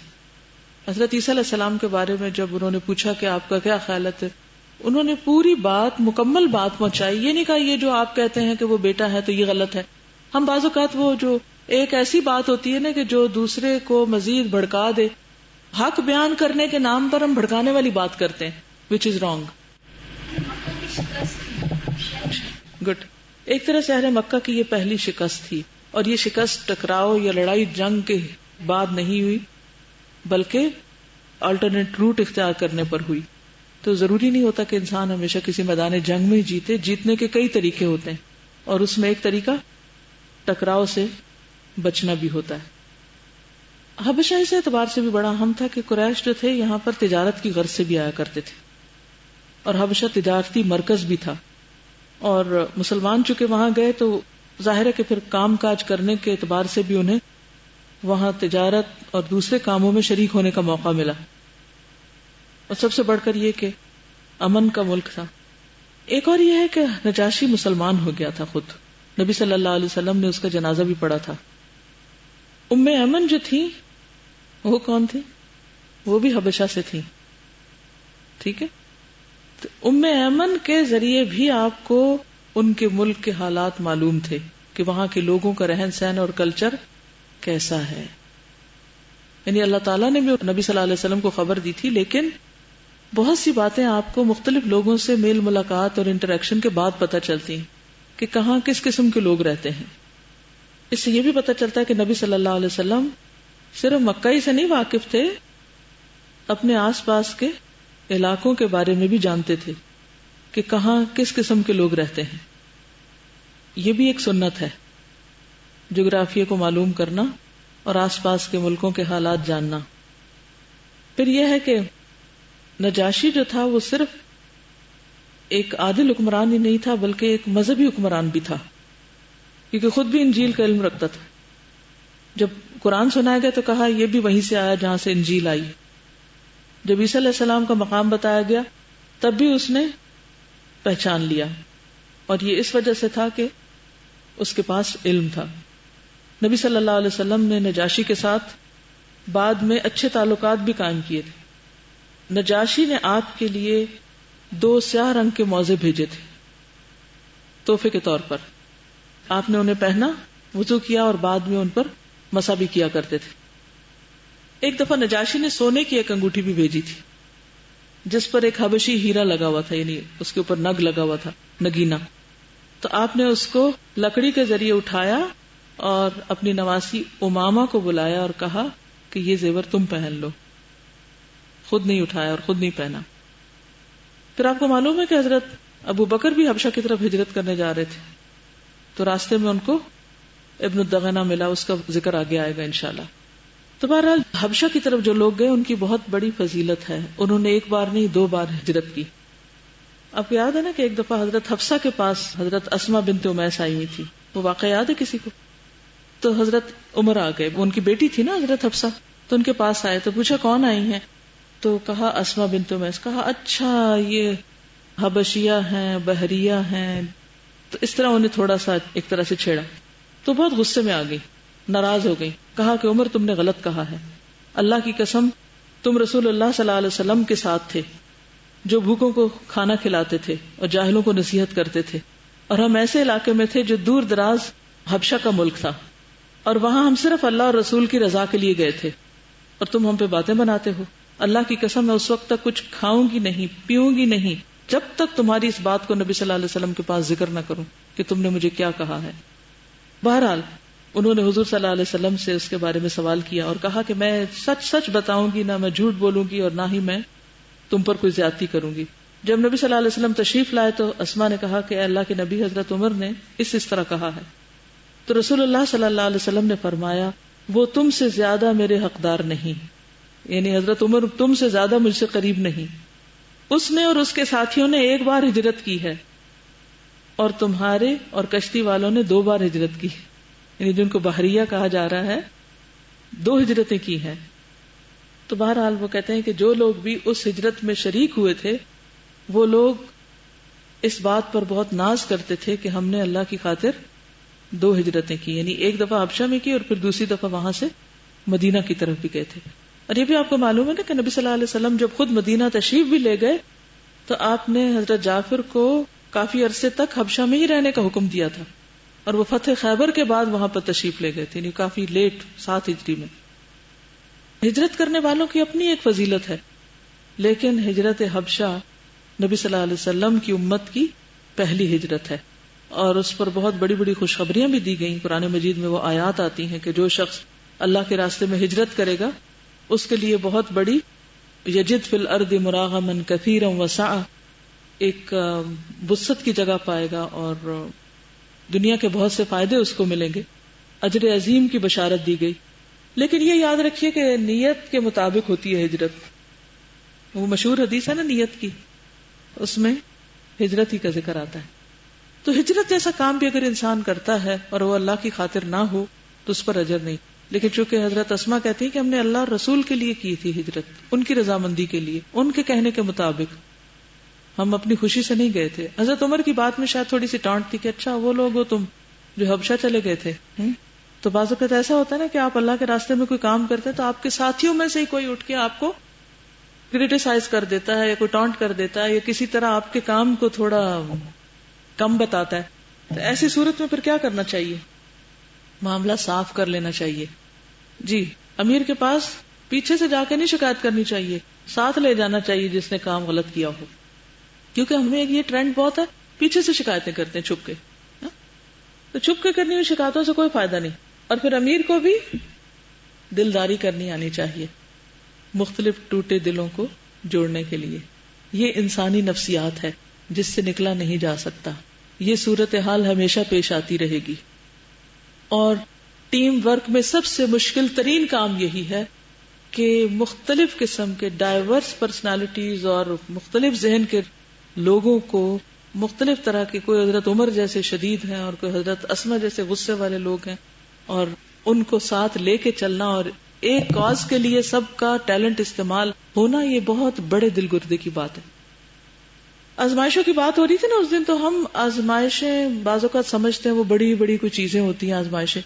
حضرت عیسیٰ علیہ السلام کے بارے میں جب انہوں نے پوچھا کہ آپ کا کیا خیال ہے، انہوں نے پوری بات، مکمل بات پہنچائی. یہ نہیں کہا یہ جو آپ کہتے ہیں کہ وہ بیٹا ہے تو یہ غلط ہے. ہم بعض اوقات وہ جو ایک ایسی بات ہوتی ہے نا کہ جو دوسرے کو مزید بھڑکا دے، حق بیان کرنے کے نام پر ہم بھڑکانے والی بات کرتے ہیں، which is wrong. گڈ. ایک طرح سے اہل مکہ کی یہ پہلی شکست تھی، اور یہ شکست ٹکراؤ یا لڑائی جنگ کے بعد نہیں ہوئی بلکہ آلٹرنیٹ روٹ اختیار کرنے پر ہوئی. تو ضروری نہیں ہوتا کہ انسان ہمیشہ کسی میدان جنگ میں جیتے. جیتنے کے کئی طریقے ہوتے ہیں اور اس میں ایک طریقہ ٹکراؤ سے بچنا بھی ہوتا ہے. حبشہ اس اعتبار سے بھی بڑا اہم تھا کہ قریش جو تھے یہاں پر تجارت کی غرض سے بھی آیا کرتے تھے اور حبشہ تجارتی مرکز بھی تھا. اور مسلمان چونکہ وہاں گئے تو ظاہر ہے کہ پھر کام کاج کرنے کے اعتبار سے بھی انہیں وہاں تجارت اور دوسرے کاموں میں شریک ہونے کا موقع ملا. اور سب سے بڑھ کر یہ کہ امن کا ملک تھا. ایک اور یہ ہے کہ نجاشی مسلمان ہو گیا تھا خود. نبی صلی اللہ علیہ وسلم نے اس کا جنازہ بھی پڑھا تھا. ام ایمن جو تھی وہ کون تھی؟ وہ بھی حبشہ سے تھی. ٹھیک ہے، تو ام ایمن کے ذریعے بھی آپ کو ان کے ملک کے حالات معلوم تھے کہ وہاں کے لوگوں کا رہن سہن اور کلچر کیسا ہے. یعنی اللہ تعالیٰ نے بھی نبی صلی اللہ علیہ وسلم کو خبر دی تھی، لیکن بہت سی باتیں آپ کو مختلف لوگوں سے میل ملاقات اور انٹریکشن کے بعد پتہ چلتی ہیں کہ کہاں کس قسم کے لوگ رہتے ہیں. اس سے یہ بھی پتہ چلتا ہے کہ نبی صلی اللہ علیہ وسلم صرف مکہ ہی سے نہیں واقف تھے، اپنے آس پاس کے علاقوں کے بارے میں بھی جانتے تھے کہ کہاں کس قسم کے لوگ رہتے ہیں. یہ بھی ایک سنت ہے، جغرافیہ کو معلوم کرنا اور آس پاس کے ملکوں کے حالات جاننا. پھر یہ ہے کہ نجاشی جو تھا وہ صرف ایک عادل حکمران ہی نہیں تھا بلکہ ایک مذہبی حکمران بھی تھا، کیونکہ خود بھی انجیل کا علم رکھتا تھا. جب قرآن سنایا گیا تو کہا یہ بھی وہیں سے آیا جہاں سے انجیل آئی. جب عیسیٰ علیہ السلام کا مقام بتایا گیا تب بھی اس نے پہچان لیا اور یہ اس وجہ سے تھا کہ اس کے پاس علم تھا. نبی صلی اللہ علیہ وسلم نے نجاشی کے ساتھ بعد میں اچھے تعلقات بھی قائم کیے تھے. نجاشی نے آپ کے لیے 2 سیاہ رنگ کے موزے بھیجے تھے تحفے کے طور پر. آپ نے انہیں پہنا, وضو کیا اور بعد میں ان پر مسح بھی کیا کرتے تھے. ایک دفعہ نجاشی نے سونے کی ایک انگوٹھی بھی بھیجی تھی جس پر ایک حبشی ہیرا لگا ہوا تھا, یعنی اس کے اوپر نگ لگا ہوا تھا, نگینا. تو آپ نے اس کو لکڑی کے ذریعے اٹھایا اور اپنی نواسی امامہ کو بلایا اور کہا کہ یہ زیور تم پہن لو. خود نہیں اٹھایا اور خود نہیں پہنا. پھر آپ کو معلوم ہے کہ حضرت ابو بکر بھی حبشہ کی طرف ہجرت کرنے جا رہے تھے, تو راستے میں ان کو ابن الدغنہ ملا, اس کا ذکر آگے آئے گا انشاءاللہ. تو بہرحال حبشہ کی طرف جو لوگ گئے ان کی بہت بڑی فضیلت ہے. انہوں نے ایک بار نہیں 2 بار ہجرت کی. آپ کو یاد ہے نا کہ ایک دفعہ حضرت حفصہ کے پاس حضرت اسماء بنت امیس آئی ہوئی تھی, وہ واقعہ یاد ہے کسی کو؟ تو حضرت عمر آ گئے, وہ ان کی بیٹی تھی نا حضرت حفصہ, تو ان کے پاس آئے تو پوچھا کون آئی ہیں, تو کہا اسماء بنت امیس. کہا اچھا یہ حبشیہ ہیں, بحریہ ہیں. تو اس طرح انہیں تھوڑا سا ایک طرح سے چھیڑا, تو بہت غصے میں آ گئی, ناراض ہو گئی. کہا کہ عمر تم نے غلط کہا ہے, اللہ کی قسم تم رسول اللہ صلی اللہ علیہ وسلم کے ساتھ تھے جو بھوکوں کو کھانا کھلاتے تھے اور جاہلوں کو نصیحت کرتے تھے, اور ہم ایسے علاقے میں تھے جو دور دراز حبشہ کا ملک تھا, اور وہاں ہم صرف اللہ اور رسول کی رضا کے لیے گئے تھے, اور تم ہم پہ باتیں بناتے ہو. اللہ کی قسم میں اس وقت تک کچھ کھاؤں گی نہیں, پیوں گی نہیں, جب تک تمہاری اس بات کو نبی صلی اللہ علیہ وسلم کے پاس ذکر نہ کروں کہ تم نے مجھے کیا کہا ہے. بہرحال انہوں نے حضور صلی اللہ علیہ وسلم سے اس کے بارے میں سوال کیا اور کہا کہ میں سچ سچ بتاؤں گی, نہ میں جھوٹ بولوں گی اور نہ ہی میں تم پر کوئی زیادتی کروں گی. جب نبی صلی اللہ علیہ وسلم تشریف لائے تو اسماء نے کہا کہ اے اللہ کے نبی, حضرت عمر نے اس طرح کہا ہے. تو رسول اللہ صلی اللہ علیہ وسلم نے فرمایا وہ تم سے زیادہ میرے حقدار نہیں, یعنی حضرت عمر تم سے زیادہ مجھ سے قریب نہیں. اس نے اور اس کے ساتھیوں نے 1 بار ہجرت کی ہے, اور تمہارے اور کشتی والوں نے 2 بار ہجرت کی, یعنی جن کو بحریہ کہا جا رہا ہے 2 ہجرتیں کی ہیں. تو بہرحال وہ کہتے ہیں کہ جو لوگ بھی اس ہجرت میں شریک ہوئے تھے وہ لوگ اس بات پر بہت ناز کرتے تھے کہ ہم نے اللہ کی خاطر 2 ہجرتیں کی, یعنی ایک دفعہ حبشہ میں کی اور پھر دوسری دفعہ وہاں سے مدینہ کی طرف بھی گئے تھے. اور یہ بھی آپ کو معلوم ہے نا کہ نبی صلی اللہ علیہ وسلم جب خود مدینہ تشریف بھی لے گئے تو آپ نے حضرت جعفر کو کافی عرصے تک حبشہ میں ہی رہنے کا حکم دیا تھا, اور وہ فتح خیبر کے بعد وہاں پر تشریف لے گئے تھے, یعنی کافی لیٹ 7 ہجری میں. ہجرت کرنے والوں کی اپنی ایک فضیلت ہے, لیکن ہجرت حبشہ نبی صلی اللہ علیہ وسلم کی امت کی پہلی ہجرت ہے, اور اس پر بہت بڑی بڑی خوشخبریاں بھی دی گئیں. قرآن مجید میں وہ آیات آتی ہیں کہ جو شخص اللہ کے راستے میں ہجرت کرے گا اس کے لیے بہت بڑی یجد فی الارض مراغما کثیرا وسعا, ایک وسعت کی جگہ پائے گا اور دنیا کے بہت سے فائدے اس کو ملیں گے. اجر عظیم کی بشارت دی گئی. لیکن یہ یاد رکھیے کہ نیت کے مطابق ہوتی ہے ہجرت. وہ مشہور حدیث ہے نا نیت کی, اس میں ہجرت ہی کا ذکر آتا ہے. تو ہجرت جیسا کام بھی اگر انسان کرتا ہے اور وہ اللہ کی خاطر نہ ہو تو اس پر اجر نہیں. لیکن چونکہ حضرت اسماء کہتی ہیں کہ ہم نے اللہ اور رسول کے لیے کی تھی ہجرت, ان کی رضامندی کے لیے, ان کے کہنے کے مطابق, ہم اپنی خوشی سے نہیں گئے تھے. حضرت عمر کی بات میں شاید تھوڑی سی ٹانٹ تھی کہ اچھا وہ لوگ ہو تم جو حبشہ چلے گئے تھے. تو بعض اوقات ایسا ہوتا ہے نا کہ آپ اللہ کے راستے میں کوئی کام کرتے ہیں تو آپ کے ساتھیوں میں سے ہی کوئی اٹھ کے آپ کو کریٹیسائز کر دیتا ہے یا کوئی ٹانٹ کر دیتا ہے یا کسی طرح آپ کے کام کو تھوڑا کم بتاتا ہے. تو ایسی صورت میں پھر کیا کرنا چاہیے؟ معاملہ صاف کر لینا چاہیے. جی, امیر کے پاس پیچھے سے جا کے نہیں شکایت کرنی چاہیے, ساتھ لے جانا چاہیے جس نے کام غلط کیا ہو, کیونکہ ہمیں یہ ٹرینڈ بہت ہے, پیچھے سے شکایتیں کرتے ہیں چھپ کے. تو چھپ کے کرنی ہوئی شکایتوں سے کوئی فائدہ نہیں. اور پھر امیر کو بھی دلداری کرنی آنی چاہیے مختلف ٹوٹے دلوں کو جوڑنے کے لیے. یہ انسانی نفسیات ہے جس سے نکلا نہیں جا سکتا. یہ صورتحال ہمیشہ پیش آتی رہے گی. اور ٹیم ورک میں سب سے مشکل ترین کام یہی ہے کہ مختلف قسم کے ڈائیورس پرسنالٹیز اور مختلف ذہن کے لوگوں کو مختلف طرح کے, کوئی حضرت عمر جیسے شدید ہیں اور کوئی حضرت اسماء جیسے غصے والے لوگ ہیں, اور ان کو ساتھ لے کے چلنا اور ایک کاز کے لیے سب کا ٹیلنٹ استعمال ہونا, یہ بہت بڑے دل گردے کی بات ہے. آزمائشوں کی بات ہو رہی تھی نا اس دن، تو ہم آزمائشیں بعض اوقات سمجھتے ہیں وہ بڑی بڑی کوئی چیزیں ہوتی ہیں آزمائشیں.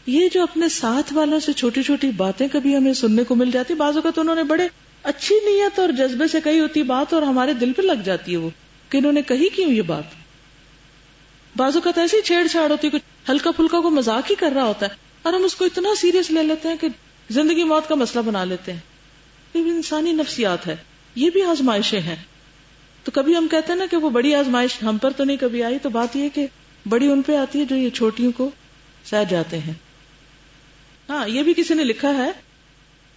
یہ جو اپنے ساتھ والوں سے چھوٹی چھوٹی باتیں کبھی ہمیں سننے کو مل جاتی، بعض اوقات انہوں نے بڑے اچھی نیت اور جذبے سے کہی ہوتی بات اور ہمارے دل پہ لگ جاتی ہے وہ کہ انہوں نے کہی کیوں یہ بات. بعض اوقات ایسی چھیڑ چھاڑ ہوتی ہے، کچھ ہلکا پھلکا کو مذاق ہی کر رہا ہوتا ہے اور ہم اس کو اتنا سیریس لے لیتے ہیں کہ زندگی موت کا مسئلہ بنا لیتے ہیں. یہ بھی انسانی نفسیات ہے، یہ بھی آزمائشیں ہیں. تو کبھی ہم کہتے ہیں نا کہ وہ بڑی آزمائش ہم پر تو نہیں کبھی آئی، تو بات یہ کہ بڑی ان پہ آتی ہے جو یہ چھوٹیوں کو سہ جاتے ہیں. ہاں یہ بھی کسی نے لکھا ہے،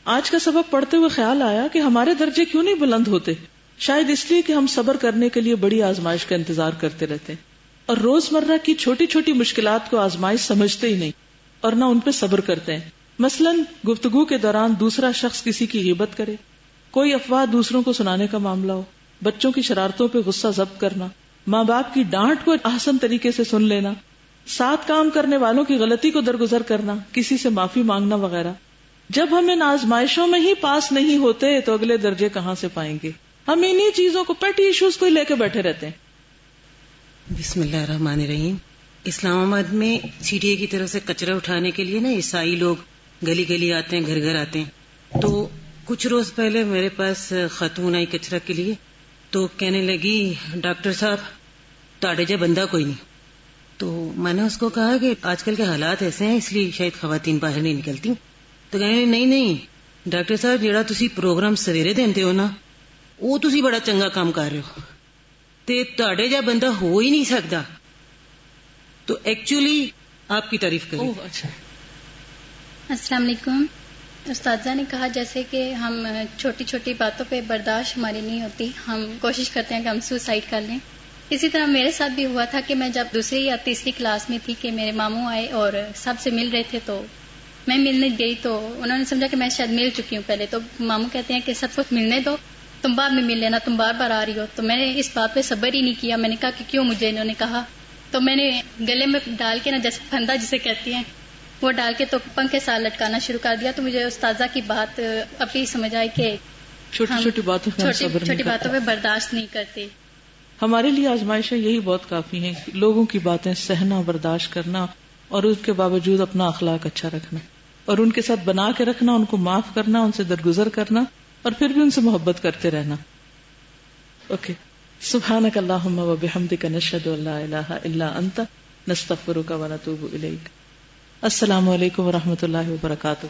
آج کا سبق پڑھتے ہوئے خیال آیا کہ ہمارے درجے کیوں نہیں بلند ہوتے؟ شاید اس لیے کہ ہم صبر کرنے کے لیے بڑی آزمائش کا انتظار کرتے رہتے ہیں اور روزمرہ کی چھوٹی چھوٹی مشکلات کو آزمائش سمجھتے ہی نہیں اور نہ ان پہ صبر کرتے ہیں. مثلاً گفتگو کے دوران دوسرا شخص کسی کی غیبت کرے، کوئی افواہ دوسروں کو سنانے کا معاملہ ہو، بچوں کی شرارتوں پہ غصہ ضبط کرنا، ماں باپ کی ڈانٹ کو احسن طریقے سے سن لینا، ساتھ کام کرنے والوں کی غلطی کو درگزر کرنا، کسی سے معافی مانگنا وغیرہ. جب ہم ان آزمائشوں میں ہی پاس نہیں ہوتے تو اگلے درجے کہاں سے پائیں گے؟ ہم انہی چیزوں کو، پیٹی ایشوز کو لے کے بیٹھے رہتے ہیں. بسم اللہ الرحمن الرحیم. اسلام آباد میں سی ڈی اے کی طرف سے کچرا اٹھانے کے لیے نا عیسائی لوگ گلی گلی آتے ہیں، گھر گھر آتے ہیں. تو کچھ روز پہلے میرے پاس خاتون آئی کچرا کے لیے، تو کہنے لگی ڈاکٹر صاحب تاڑے جا بندہ کوئی نہیں. تو میں نے اس کو کہا کہ آج کل کے حالات ایسے ہیں اس لیے شاید خواتین باہر نہیں نکلتی. تو کہنے نہیں ڈاکٹر صاحب جیڑا تسی پروگرام سویرے دیندے ہو نا وہ تسی بڑا چنگا کام کر رہے ہو تے تاڑے جا بندہ ہو ہی نہیں سکتا. تو ایکچولی آپ کی تعریف کریں. اچھا. السلام علیکم. استاذہ نے کہا جیسے کہ ہم چھوٹی چھوٹی باتوں پہ برداشت ہماری نہیں ہوتی، ہم کوشش کرتے ہیں کہ ہم سوسائڈ کر لیں. اسی طرح میرے ساتھ بھی ہوا تھا کہ میں جب دوسری یا تیسری کلاس میں تھی کہ میرے ماموں آئے اور سب سے مل رہے تھے، تو میں ملنے گئی تو انہوں نے سمجھا کہ میں شاید مل چکی ہوں پہلے. تو ماموں کہتے ہیں کہ سب کچھ ملنے دو، تم بعد میں مل لینا، تم بار بار آ رہی ہو. تو میں نے اس بات پہ صبر ہی نہیں کیا. میں نے کہا کہ کیوں مجھے انہوں نے کہا، تو میں نے گلے میں ڈال کے نا جیسے پھندا جسے کہتی ہیں وہ ڈال کے تو پنکھ کے ساتھ لٹکانا شروع کر دیا. تو مجھے استاذہ کی بات ابھی سمجھ آئی کہ چھوٹی باتوں پہ برداشت نہیں کرتے. ہمارے لیے آزمائشیں یہی بہت کافی ہیں، لوگوں کی باتیں سہنا، برداشت کرنا اور اس کے باوجود اپنا اخلاق اچھا رکھنا اور ان کے ساتھ بنا کے رکھنا، ان کو معاف کرنا، ان سے درگزر کرنا اور پھر بھی ان سے محبت کرتے رہنا. اوکے. سبحانک اللہم و بحمدک نشہد ان لا الہ الا انت نستغفرک و نتوب الیک. السلام علیکم و رحمۃ اللہ وبرکاتہ.